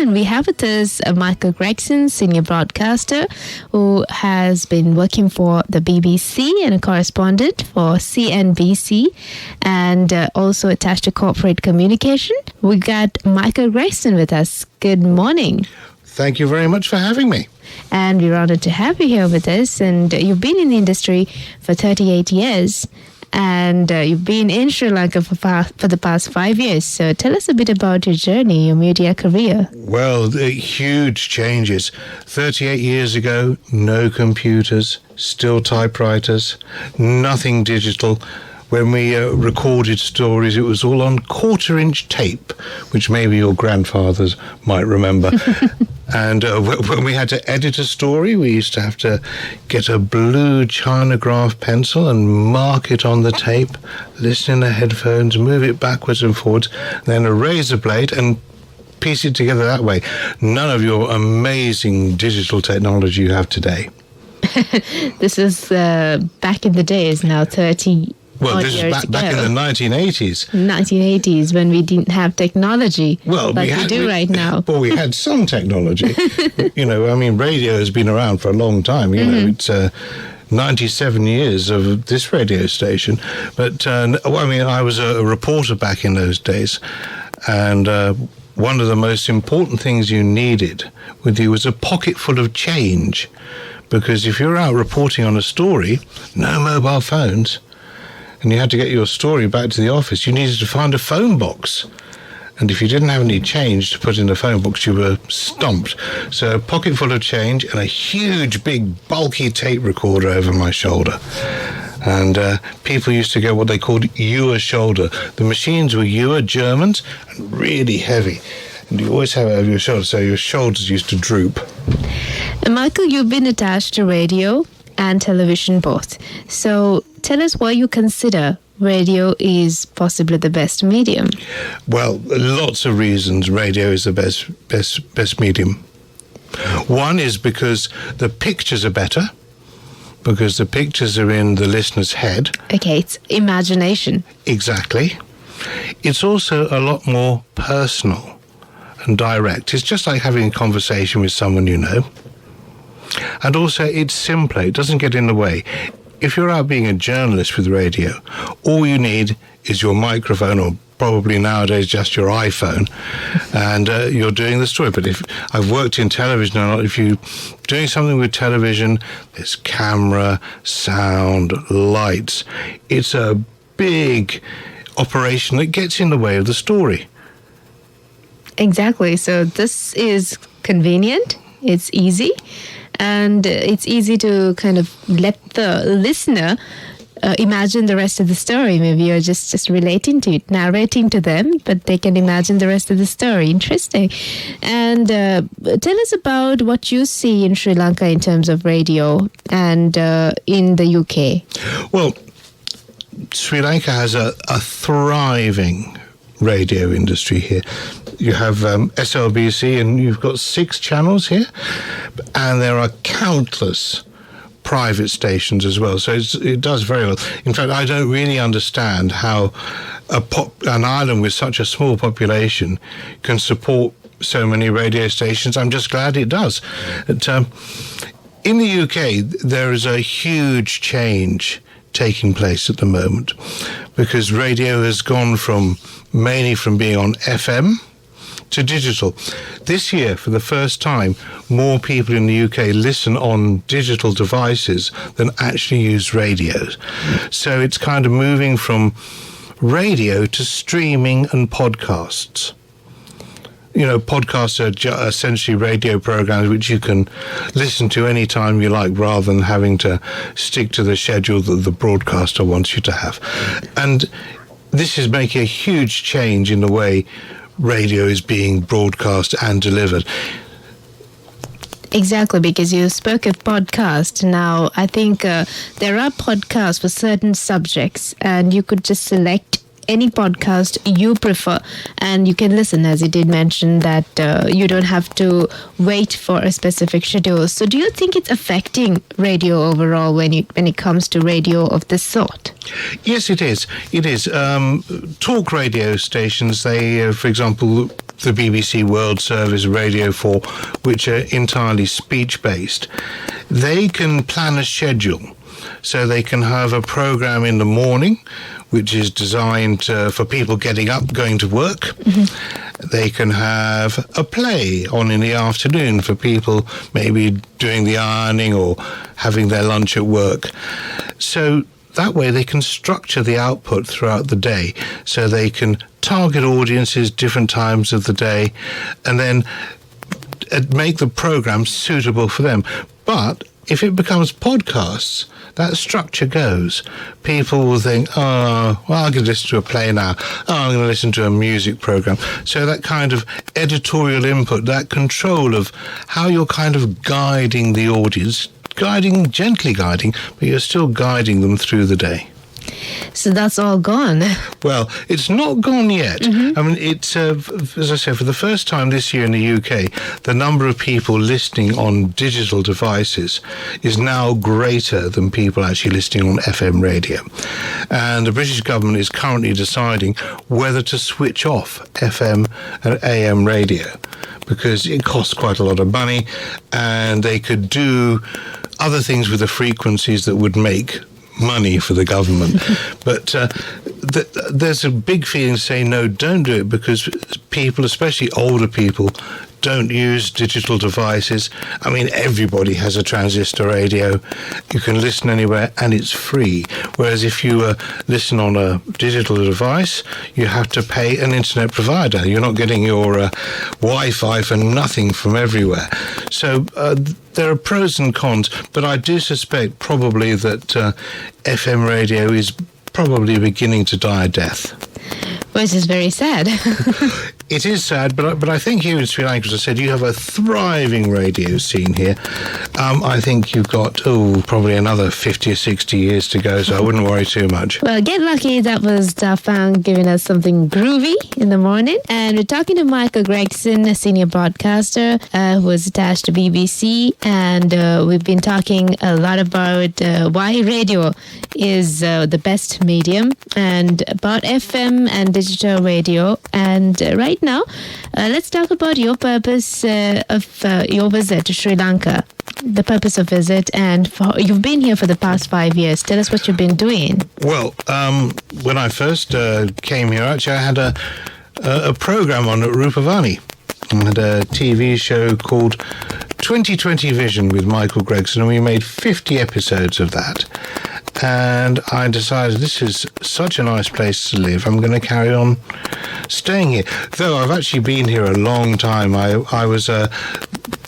And we have with us Micheal Gregson, senior broadcaster, who has been working for the BBC and a correspondent for CNBC, and also attached to corporate communication. We got Micheal Gregson with us. Good morning. Thank you very much for having me. And we're honored to have you here with us. And you've been in the industry for 38 years. And you've been in Sri Lanka for the past 5 years. So tell us a bit about your journey, your media career. Well, huge changes. 38 years ago, no computers, still typewriters, nothing digital. When we recorded stories, it was all on quarter-inch tape, which maybe your grandfathers might remember. And when we had to edit a story, we used to have to get a blue Chinograph pencil and mark it on the tape, listen in the headphones, move it backwards and forwards, then a razor blade and piece it together that way. None of your amazing digital technology you have today. This is back in the days now, 30 Well, this is back in the 1980s. 1980s, when we didn't have technology like we do right now. Well, we had some technology. Radio has been around for a long time. It's 97 years of this radio station. But, I was a reporter back in those days. And one of the most important things you needed with you was a pocket full of change. Because if you're out reporting on a story, no mobile phones, and you had to get your story back to the office, you needed to find a phone box. And if you didn't have any change to put in the phone box, you were stumped. So a pocket full of change and a huge, big, bulky tape recorder over my shoulder. And people used to get what they called Ewer shoulder. The machines were Ewer Germans and really heavy. And you always have it over your shoulder, so your shoulders used to droop. And Micheal, you've been attached to radio and television both. So tell us why you consider radio is possibly the best medium. Well, lots of reasons radio is the best medium. One is because the pictures are better, because the pictures are in the listener's head. Okay, it's imagination. Exactly. It's also a lot more personal and direct. It's just like having a conversation with someone you know. And also, it's simpler. It doesn't get in the way. If you're out being a journalist with radio, all you need is your microphone, or probably nowadays just your iPhone, and you're doing the story. But if I've worked in television a lot, if you're doing something with television, there's camera, sound, lights. It's a big operation that gets in the way of the story. Exactly. So this is convenient. It's easy. And it's easy to kind of let the listener imagine the rest of the story. Maybe you're just relating to it, narrating to them, but they can imagine the rest of the story. Interesting. And tell us about what you see in Sri Lanka in terms of radio and in the UK. Well, Sri Lanka has a thriving radio industry here. You have SLBC, and you've got 6 channels here, and there are countless private stations as well. So it does very well. In fact, I don't really understand how an island with such a small population can support so many radio stations. I'm just glad it does. But, in the UK, there is a huge change taking place at the moment, because radio has gone mainly from being on FM to digital. This year, for the first time, more people in the UK listen on digital devices than actually use radios. So it's kind of moving from radio to streaming and podcasts. Podcasts are essentially radio programs which you can listen to any time you like, rather than having to stick to the schedule that the broadcaster wants you to have. And this is making a huge change in the way radio is being broadcast and delivered. Exactly, because you spoke of podcast. Now, I think there are podcasts for certain subjects, and you could just select any podcast you prefer, and you can listen, as you did mention, that you don't have to wait for a specific schedule. So do you think it's affecting radio overall when it comes to radio of this sort? Yes, it is. It is. Talk radio stations, they, for example, the BBC World Service, Radio 4, which are entirely speech-based, they can plan a schedule. So they can have a program in the morning, which is designed for people getting up, going to work. Mm-hmm. They can have a play on in the afternoon for people maybe doing the ironing or having their lunch at work. So that way they can structure the output throughout the day, so they can target audiences different times of the day and then make the program suitable for them. But if it becomes podcasts, that structure goes. People will think, oh, well, I'm going to listen to a play now. Oh, I'm going to listen to a music program. So that kind of editorial input, that control of how you're kind of guiding the audience, gently guiding, but you're still guiding them through the day. So that's all gone. Well, it's not gone yet. Mm-hmm. I mean, it's, as I said, for the first time this year in the UK, the number of people listening on digital devices is now greater than people actually listening on FM radio. And the British government is currently deciding whether to switch off FM and AM radio, because it costs quite a lot of money, and they could do other things with the frequencies that would make money for the government. But there's a big feeling saying, no, don't do it, because people, especially older people, don't use digital devices. I mean, everybody has a transistor radio. You can listen anywhere and it's free. Whereas if you listen on a digital device, you have to pay an internet provider. You're not getting your Wi-Fi for nothing from everywhere. So there are pros and cons, but I do suspect probably that FM radio is probably beginning to die a death. Which is very sad. It is sad, but I think here in Sri Lanka, as I said, you have a thriving radio scene here. I think you've got, probably another 50 or 60 years to go, so I wouldn't worry too much. Well, get lucky. That was Dafang giving us something groovy in the morning. And we're talking to Micheal Gregson, a senior broadcaster who was attached to BBC. And we've been talking a lot about why radio is the best medium, and about FM and digital radio. And right now, let's talk about your purpose of your visit to Sri Lanka, the purpose of visit, and you've been here for the past 5 years. Tell us what you've been doing. Well, when I first came here, actually, I had a program on at Rupavani. I had a TV show called 2020 Vision with Micheal Gregson, and we made 50 episodes of that. And I decided this is such a nice place to live. I'm going to carry on staying here. Though I've actually been here a long time. I was a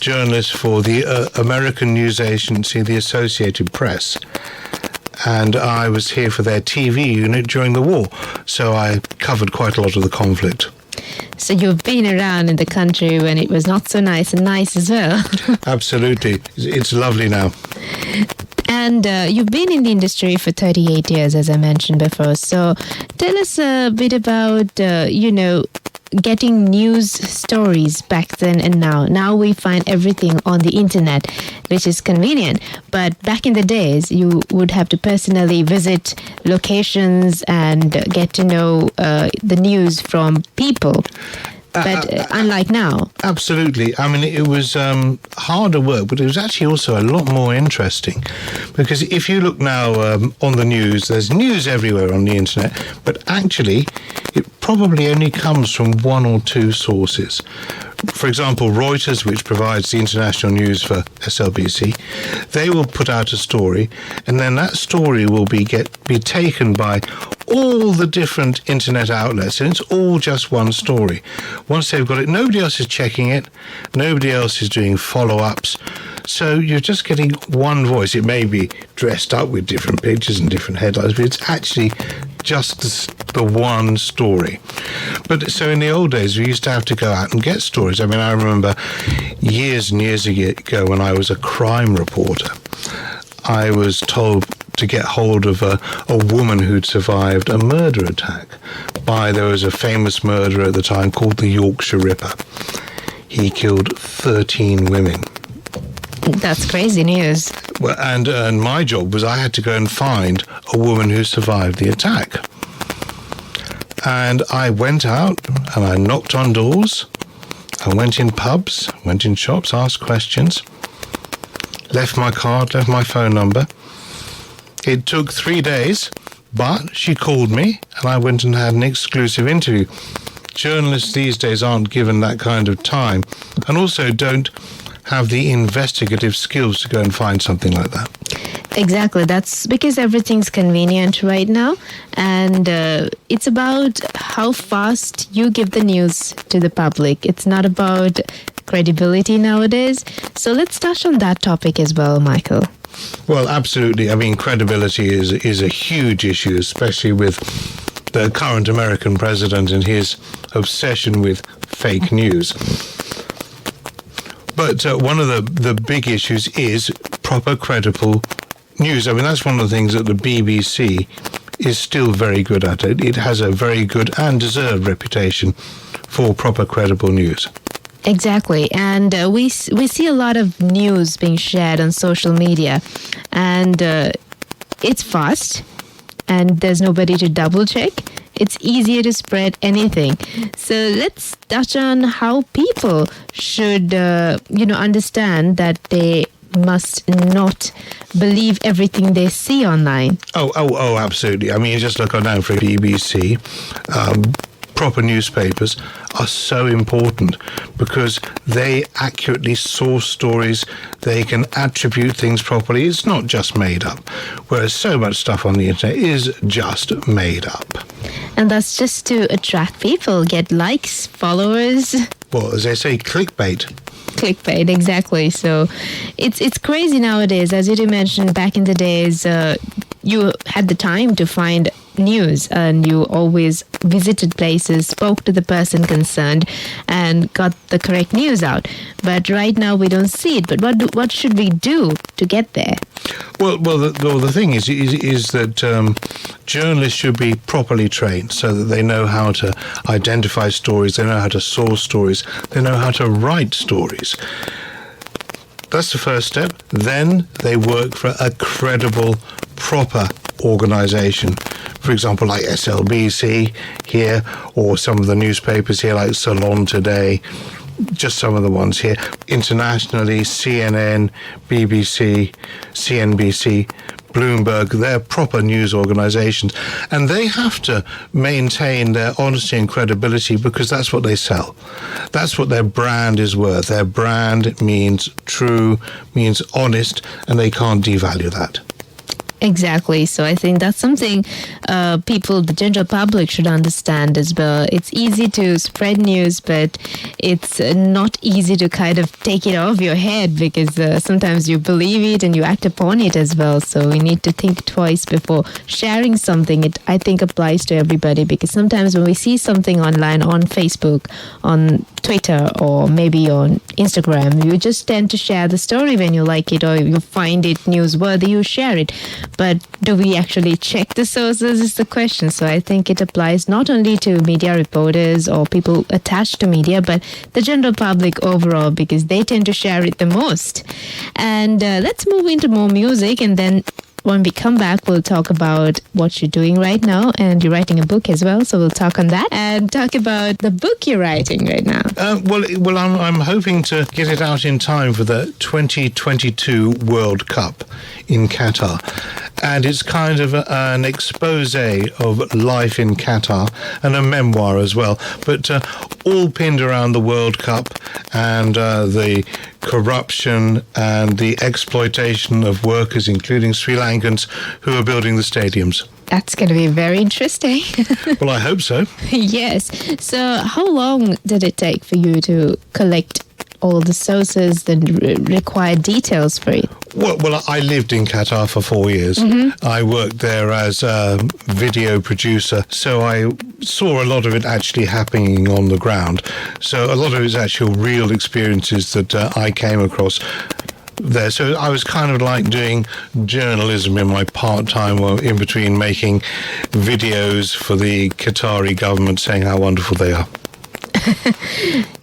journalist for the American news agency, the Associated Press. And I was here for their TV unit during the war. So I covered quite a lot of the conflict. So you've been around in the country when it was not so nice, and nice as well. Absolutely. It's lovely now. And you've been in the industry for 38 years, as I mentioned before. So tell us a bit about, getting news stories back then and now. Now we find everything on the internet, which is convenient. But back in the days, you would have to personally visit locations and get to know the news from people. But unlike now. Absolutely. I mean, it was harder work, but it was actually also a lot more interesting. Because if you look now on the news, there's news everywhere on the internet, but actually it probably only comes from one or two sources. For example, Reuters, which provides the international news for SLBC, they will put out a story, and then that story will be taken by all the different internet outlets, and it's all just one story. Once they've got it, nobody else is checking it, nobody else is doing follow-ups, so you're just getting one voice. It may be dressed up with different pictures and different headlines, but it's actually just the one story. But so in the old days, we used to have to go out and get stories. I mean, I remember years and years ago when I was a crime reporter, I was told to get hold of a woman who'd survived a murder attack there was a famous murderer at the time called the Yorkshire Ripper. He killed 13 women. That's crazy news. Well, and my job was I had to go and find a woman who survived the attack. And I went out and I knocked on doors I went in pubs, went in shops, asked questions, left my card, left my phone number. It took 3 days, but she called me and I went and had an exclusive interview. Journalists these days aren't given that kind of time and also don't have the investigative skills to go and find something like that. Exactly. That's because everything's convenient right now. And it's about how fast you give the news to the public. It's not about credibility nowadays. So let's touch on that topic as well, Micheal. Well, absolutely. I mean, credibility is a huge issue, especially with the current American president and his obsession with fake news. But one of the big issues is proper, credible news. I mean, that's one of the things that the BBC is still very good at. It has a very good and deserved reputation for proper, credible news. Exactly. And we see a lot of news being shared on social media. And it's fast. And there's nobody to double check. It's easier to spread anything. So let's touch on how people should, understand that they must not believe everything they see online. Oh, absolutely. I mean, just look on now for BBC. Proper newspapers are so important because they accurately source stories. They can attribute things properly. It's not just made up, whereas so much stuff on the internet is just made up. And that's just to attract people, get likes, followers. Well, as they say, clickbait. Clickbait, exactly. So it's crazy nowadays. As you mentioned, back in the days, you had the time to find news and you always visited places, spoke to the person concerned and got the correct news out. But right now we don't see it. But what should we do to get there? Well, the thing is that journalists should be properly trained so that they know how to identify stories, they know how to source stories, they know how to write stories. That's the first step. Then they work for a credible, proper organisation. For example, like SLBC here, or some of the newspapers here like Ceylon Today, just some of the ones here. Internationally, CNN, BBC, CNBC, Bloomberg, they're proper news organisations. And they have to maintain their honesty and credibility because that's what they sell. That's what their brand is worth. Their brand means true, means honest, and they can't devalue that. Exactly. So I think that's something people, the general public, should understand as well. It's easy to spread news, but it's not easy to kind of take it off your head because sometimes you believe it and you act upon it as well. So we need to think twice before sharing something. It, I think, applies to everybody because sometimes when we see something online on Facebook, on Twitter, or maybe on Instagram, you just tend to share the story when you like it or you find it newsworthy, you share it. But do we actually check the sources is the question. So I think it applies not only to media reporters or people attached to media, but the general public overall because they tend to share it the most. And let's move into more music, and then when we come back, we'll talk about what you're doing right now, and you're writing a book as well. So we'll talk on that and talk about the book you're writing right now. Well, I'm hoping to get it out in time for the 2022 World Cup in Qatar. And it's kind of an expose of life in Qatar and a memoir as well. But all pinned around the World Cup and the corruption and the exploitation of workers, including Sri Lankans, who are building the stadiums. That's going to be very interesting. Well, I hope so. Yes. So how long did it take for you to collect all the sources and required details for it? Well, I lived in Qatar for 4 years. Mm-hmm. I worked there as a video producer, so I saw a lot of it actually happening on the ground. So a lot of it's actual real experiences that I came across there. So I was kind of like doing journalism in my part-time or in between making videos for the Qatari government saying how wonderful they are.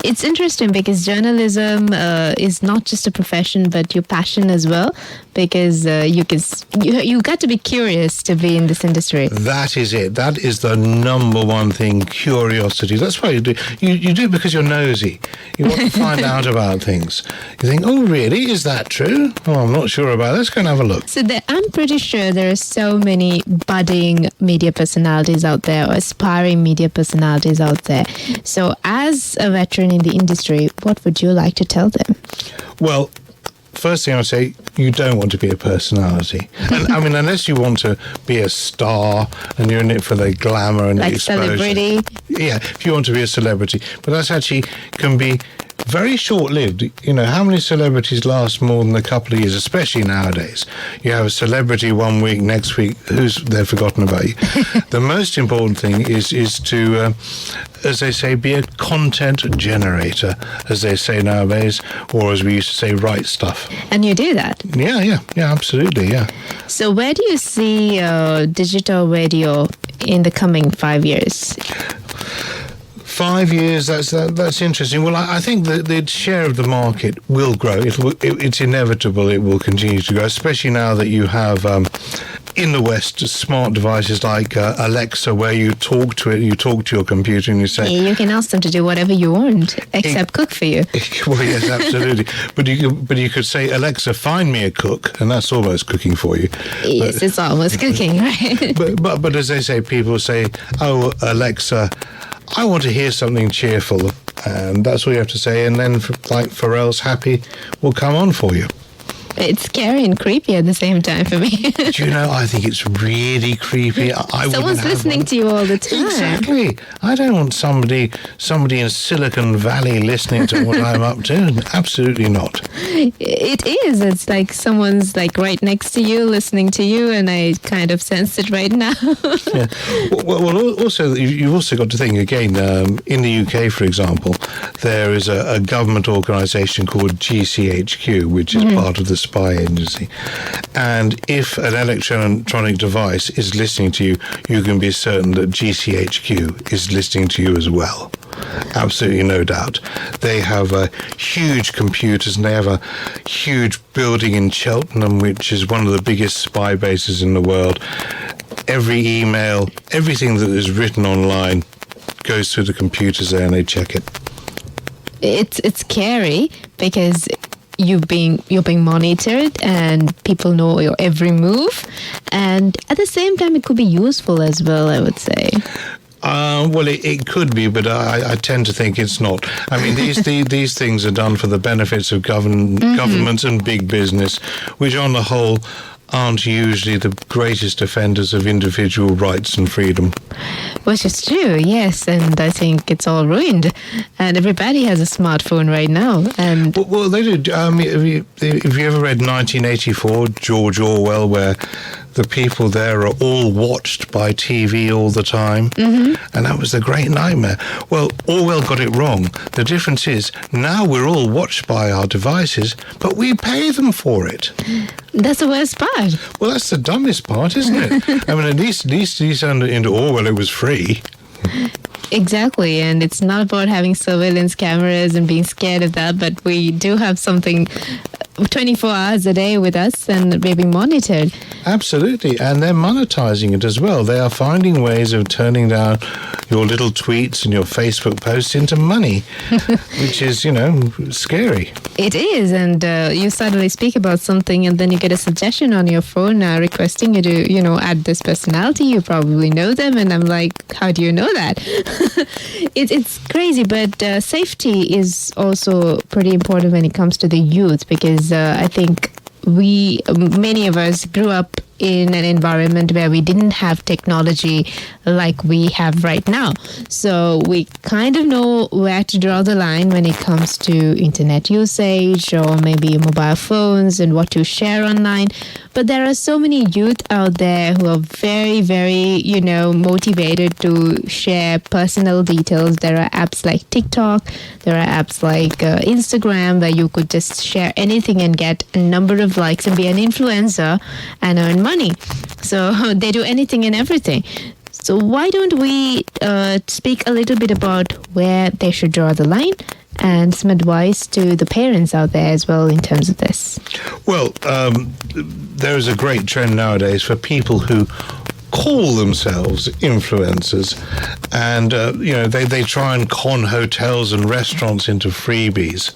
It's interesting because journalism is not just a profession but your passion as well. because you got to be curious to be in this industry. That is it. That is the number one thing, curiosity. That's why you do. You do it because you're nosy. You want to find out about things. You think, oh, really? Is that true? Oh, I'm not sure about it. Let's go and have a look. So I'm pretty sure there are so many budding media personalities out there, or aspiring media personalities out there. So as a veteran in the industry, what would you like to tell them? Well, first thing I would say, you don't want to be a personality. And I mean, unless you want to be a star and you're in it for the glamour and like the exposure. Celebrity. Yeah, if you want to be a celebrity. But that's actually can be very short-lived. You know, how many celebrities last more than a couple of years, especially nowadays? You have a celebrity one week, next week, they've forgotten about you. The most important thing is to, as they say, be a content generator, as they say nowadays, or as we used to say, write stuff. And you do that? Yeah, absolutely, yeah. So where do you see digital radio in the coming 5 years? 5 years, that's interesting. Well, I think the share of the market will grow. It's inevitable it will continue to grow, especially now that you have, in the West, smart devices like Alexa, where you talk to it, you talk to your computer and you say... Yeah, you can ask them to do whatever you want, except cook for you. Well, yes, absolutely. but you could say, Alexa, find me a cook, and that's almost cooking for you. Yes, it's almost cooking, right? But as they say, people say, oh, Alexa, I want to hear something cheerful, and that's all you have to say, and then like Pharrell's Happy will come on for you. It's scary and creepy at the same time for me. Do you know, I think it's really creepy. Someone's listening to you all the time. Exactly. I don't want somebody in Silicon Valley listening to what I'm up to. Absolutely not. It is. It's like someone's like right next to you, listening to you, and I kind of sense it right now. Yeah. Well, also, you've also got to think, again, in the UK, for example, there is a government organisation called GCHQ, which is part of the spy agency. And if an electronic device is listening to you, you can be certain that GCHQ is listening to you as well. Absolutely no doubt. They have huge computers, and they have a huge building in Cheltenham, which is one of the biggest spy bases in the world. Every email, everything that is written online goes through the computers there, and they check it. It's scary because you're being monitored and people know your every move, and at the same time it could be useful as well, I would say. Well, it could be, but I tend to think it's not. I mean, these things are done for the benefits of governments and big business, which on the whole aren't usually the greatest defenders of individual rights and freedom. Which is true, yes, and I think it's all ruined. And everybody has a smartphone right now. And well, they do. Have you ever read 1984, George Orwell, where the people there are all watched by TV all the time? And that was the great nightmare. Well, Orwell got it wrong. The difference is now we're all watched by our devices, but we pay them for it. That's the worst part. Well, that's the dumbest part, isn't it? I mean, at least into Orwell, it was free. Exactly, and it's not about having surveillance cameras and being scared of that, but we do have something 24 hours a day with us, and we're being monitored. Absolutely, and they're monetizing it as well. They are finding ways of turning down your little tweets and your Facebook posts into money, which is, scary. It is, and you suddenly speak about something and then you get a suggestion on your phone requesting you to, add this personality. You probably know them, and I'm like, how do you know that? It's crazy, but safety is also pretty important when it comes to the youth, because I think many of us grew up in an environment where we didn't have technology like we have right now. So we kind of know where to draw the line when it comes to internet usage or maybe mobile phones and what to share online. But there are so many youth out there who are very, very, motivated to share personal details. There are apps like TikTok. There are apps like Instagram, where you could just share anything and get a number of likes and be an influencer and earn money. So they do anything and everything. So why don't we speak a little bit about where they should draw the line and some advice to the parents out there as well in terms of this? Well, there is a great trend nowadays for people who call themselves influencers, and they try and con hotels and restaurants into freebies.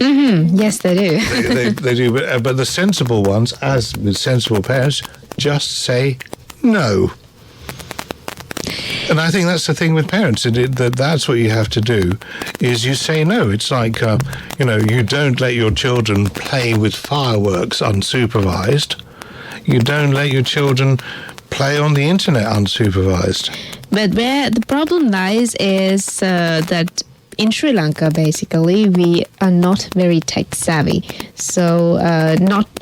Yes, they do. they do, but the sensible ones, as with sensible parents, just say no. And I think that's the thing with parents. That's what you have to do, is you say no. It's like, you don't let your children play with fireworks unsupervised. You don't let your children play on the internet unsupervised. But where the problem lies is that in Sri Lanka, basically, we are not very tech savvy. So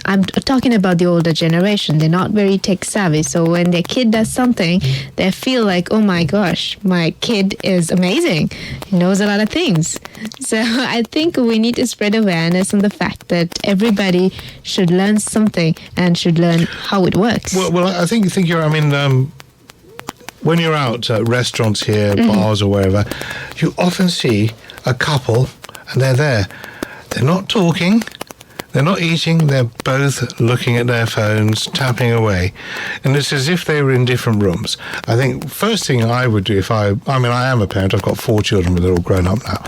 I'm talking about the older generation. They're not very tech savvy. So when their kid does something, they feel like, oh my gosh, my kid is amazing. He knows a lot of things. So I think we need to spread awareness on the fact that everybody should learn something and should learn how it works. Well, I think when you're out at restaurants here, bars or wherever, you often see a couple and they're there. They're not talking, they're not eating, they're both looking at their phones, tapping away. And it's as if they were in different rooms. I think first thing I would do I am a parent, I've got 4 children, but they're all grown up now.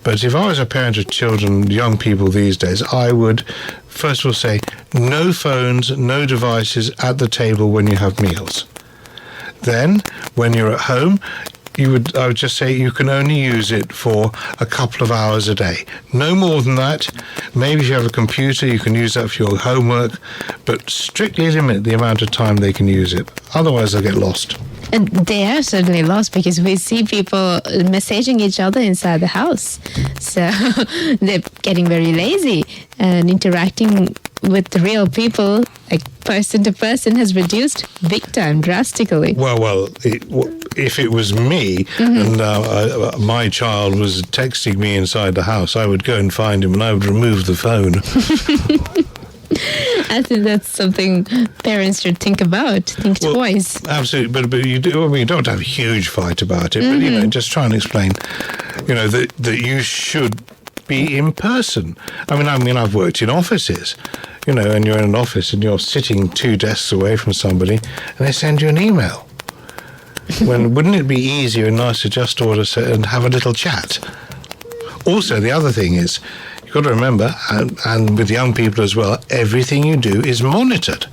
But if I was a parent of children, young people these days, I would first of all say, no phones, no devices at the table when you have meals. Then, when you're at home, I would just say you can only use it for a couple of hours a day. No more than that. Maybe if you have a computer, you can use that for your homework, but strictly limit the amount of time they can use it. Otherwise, they'll get lost. And they are certainly lost because we see people messaging each other inside the house. So they're getting very lazy, and interacting with the real people, like person to person, has reduced big time, drastically. Well, if it was me and my child was texting me inside the house, I would go and find him and I would remove the phone. I think that's something parents should think about, twice. Absolutely, but you don't have a huge fight about it, but just try and explain, that you should be in person. I mean, I've worked in offices, and you're in an office and you're sitting 2 desks away from somebody, and they send you an email. Wouldn't it be easier and nicer just to order and have a little chat? Also, the other thing is, you've got to remember, and with young people as well, everything you do is monitored.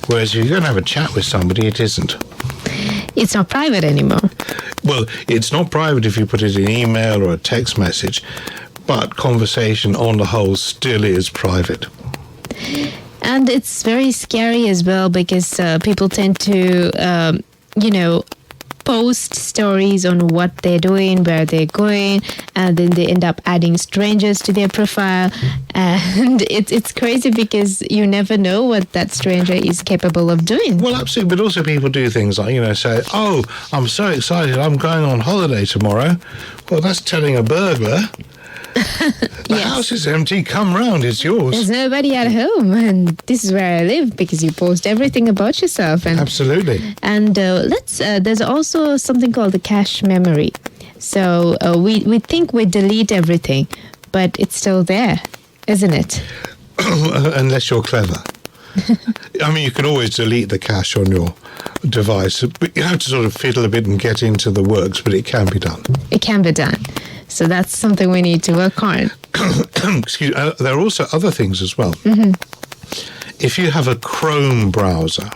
Whereas if you're going to have a chat with somebody, it isn't. It's not private anymore. Well, it's not private if you put it in email or a text message, but conversation on the whole still is private. And it's very scary as well because people tend to, post stories on what they're doing, where they're going, and then they end up adding strangers to their profile. And it's crazy because you never know what that stranger is capable of doing. Well, absolutely. But also people do things like, say, oh, I'm so excited, I'm going on holiday tomorrow. Well, that's telling a burglar. The house is empty, come round, it's yours. There's nobody at home, and this is where I live, because you post everything about yourself. And, absolutely. And there's also something called the cache memory. So we think we delete everything, but it's still there, isn't it? Unless you're clever. I mean, you can always delete the cache on your device, but you have to sort of fiddle a bit and get into the works, but it can be done. It can be done. So that's something we need to work on. Excuse me. There are also other things as well. If you have a Chrome browser,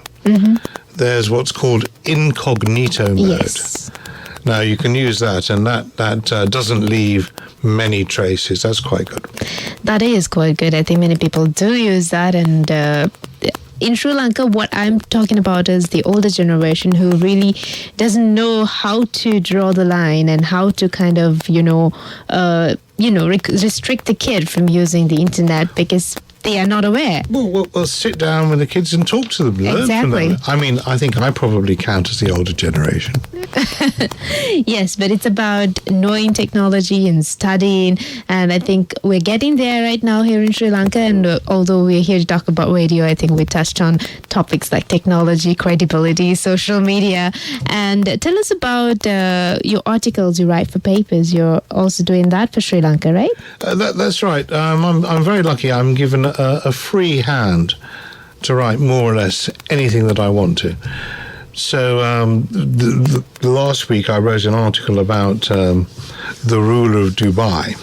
there's what's called incognito mode. Yes. Now, you can use that, and that doesn't leave many traces. That's quite good. That is quite good. I think many people do use that, and in Sri Lanka, what I'm talking about is the older generation who really doesn't know how to draw the line and how to kind of, restrict the kid from using the internet because they are not aware. Well, sit down with the kids and talk to them, learn from them. I mean, I think I probably count as the older generation. Yes, but it's about knowing technology and studying. And I think we're getting there right now here in Sri Lanka. And although we're here to talk about radio, I think we touched on topics like technology, credibility, social media. And tell us about your articles you write for papers. You're also doing that for Sri Lanka, right? That's right. I'm very lucky. I'm given a free hand to write more or less anything that I want to. So last week I wrote an article about the ruler of Dubai,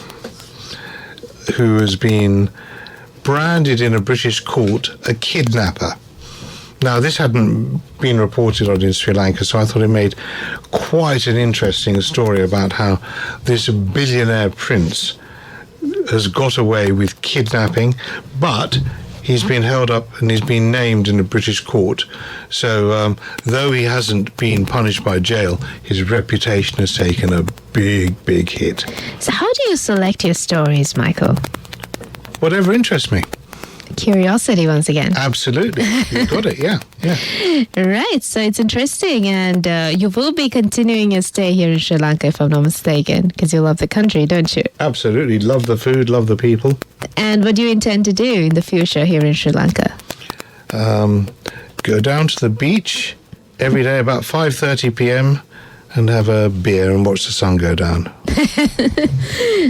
who has been branded in a British court a kidnapper. Now, this hadn't been reported on in Sri Lanka, so I thought it made quite an interesting story about how this billionaire prince has got away with kidnapping, but he's been held up and he's been named in a British court. So though he hasn't been punished by jail, his reputation has taken a big, big hit. So how do you select your stories, Michael? Whatever interests me. Curiosity once again. Absolutely. You got it, yeah. Right, so it's interesting, and you will be continuing your stay here in Sri Lanka, if I'm not mistaken, because you love the country, don't you? Absolutely. Love the food, love the people. And what do you intend to do in the future here in Sri Lanka? Go down to the beach every day about 5:30 p.m. and have a beer and watch the sun go down.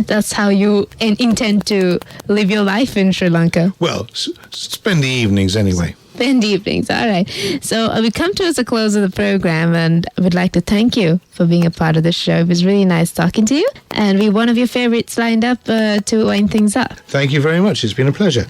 That's how you intend to live your life in Sri Lanka? Well, spend the evenings anyway. Spend evenings, all right. So we come towards the close of the program, and I would like to thank you for being a part of the show. It was really nice talking to you, and we're one of your favorites lined up to wind things up. Thank you very much. It's been a pleasure.